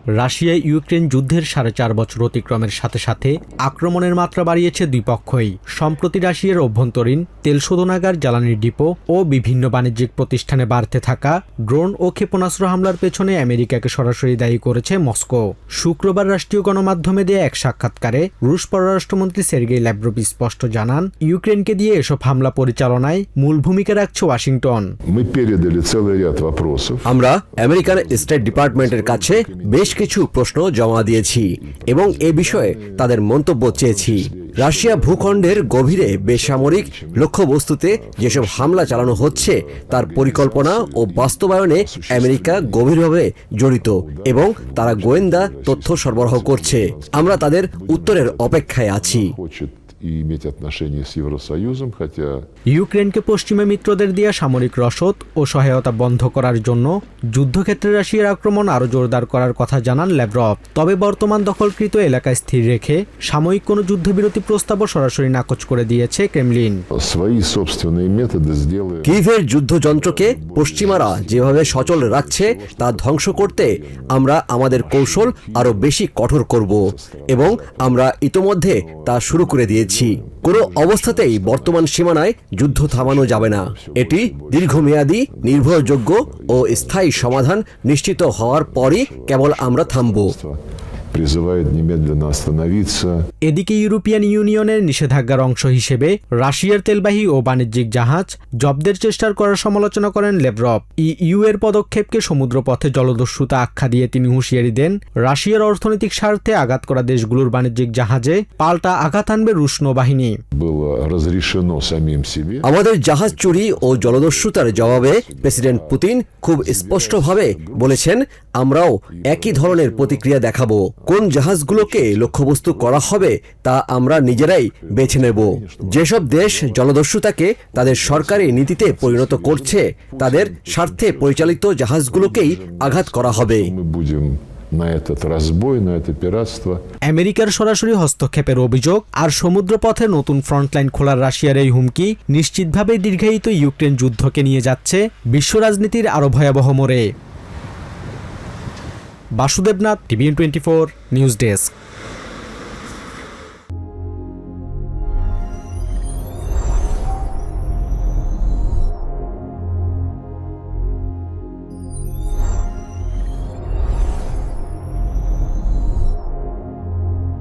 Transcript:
Russia Ukraine যুদ্ধের 4.5 বছর অতিক্রমের সাথে সাথে আক্রমণের মাত্রা বাড়িয়েছে দুই পক্ষই। সম্প্রতি রাশিয়ার অভ্যন্তরীণ তেল শোধনাগার, জ্বালানির ডিপো ও বিভিন্ন বাণিজ্যিক প্রতিষ্ঠানে বাড়তে থাকা ড্রোন ও ক্ষেপণাস্ত্র হামলার পেছনে আমেরিকাকে সরাসরি দায়ী করেছে মস্কো। শুক্রবার রাষ্ট্রীয় গণমাধ্যমে দেয়া এক সাক্ষাৎকারে রুশ পররাষ্ট্রমন্ত্রী সের্গেই ল্যাভরভ স্পষ্ট জানান, ইউক্রেনকে দিয়ে এসব হামলা পরিচালনায় মূল ভূমিকা রাখছে ওয়াশিংটন। আমরা আমেরিকান স্টেট ডিপার্টমেন্টের কাছে বেশ কিছু প্রশ্ন জমা দিয়েছি এবং এ বিষয়ে তাদের মন্তব্য চেয়েছি। রাশিয়া ভূখণ্ডের গভীরে বেসামরিক লক্ষ্যবস্তুতে যেসব হামলা চালানো হচ্ছে তার পরিকল্পনা ও বাস্তবায়নে আমেরিকা গভীরভাবে জড়িত এবং তারা গোয়েন্দা তথ্য সরবরাহ করছে। আমরা তাদের উত্তরের অপেক্ষায় আছি। ইউক্রেনকে পশ্চিমা মিত্রদের দেয়া সামরিক রসদ ও সহায়তা বন্ধ করার জন্য যুদ্ধক্ষেত্রে রাশিয়ার আক্রমণ আরও জোরদার করার কথা জানান ল্যাভরভ। তবে বর্তমান দখলকৃত এলাকায় স্থির রেখে সাময়িক কোনো যুদ্ধবিরতি প্রস্তাবও সরাসরি নাকচ করে দিয়েছে ক্রেমলিন। কিভের যুদ্ধযন্ত্রকে পশ্চিমারা যেভাবে সচল রাখছে তা ধ্বংস করতে আমরা আমাদের কৌশল আরও বেশি কঠোর করব এবং আমরা ইতোমধ্যে তা শুরু করে দিয়েছি। কোনো অবস্থাতেই বর্তমান সীমানায় যুদ্ধ থামানো যাবে না। এটি দীর্ঘমেয়াদী, নির্ভরযোগ্য ও স্থায়ী সমাধান নিশ্চিত হওয়ার পরই কেবল আমরা থামব। এদিকে ইউরোপিয়ান ইউনিয়নের নিষেধাজ্ঞার অংশ হিসেবে রাশিয়ার তেলবাহী ও বাণিজ্যিক জাহাজ জব্দের চেষ্টার করার সমালোচনা করেন ল্যাভরভ। ইইউ এর পদক্ষেপকে সমুদ্রপথে জলদস্যুতা আখ্যা দিয়ে তিনি হুঁশিয়ারি দেন, রাশিয়ার অর্থনৈতিক স্বার্থে আঘাত করা দেশগুলোর বাণিজ্যিক জাহাজে পাল্টা আঘাত আনবে রুশ নৌবাহিনী। আমাদের জাহাজ চুরি ও জলদস্যুতার জবাবে প্রেসিডেন্ট পুতিন খুব স্পষ্টভাবে বলেছেন, আমরাও একই ধরনের প্রতিক্রিয়া দেখাবো। কোন জাহাজগুলোকে লক্ষ্যবস্তু করা হবে তা আমরা নিজেরাই বেছে নেব। যেসব দেশ জলদস্যুতাকে তাদের সরকারি নীতিতে পরিণত করছে তাদের স্বার্থে পরিচালিত জাহাজগুলোকেই আঘাত করা হবে। আমেরিকার সরাসরি হস্তক্ষেপের অভিযোগ আর সমুদ্রপথে নতুন ফ্রন্টলাইন খোলার রাশিয়ার এই হুমকি নিশ্চিতভাবে দীর্ঘায়িত ইউক্রেন যুদ্ধকে নিয়ে যাচ্ছে বিশ্ব রাজনীতির আরও ভয়াবহ মোড়ে। Basudebnath, TVN24 news desk.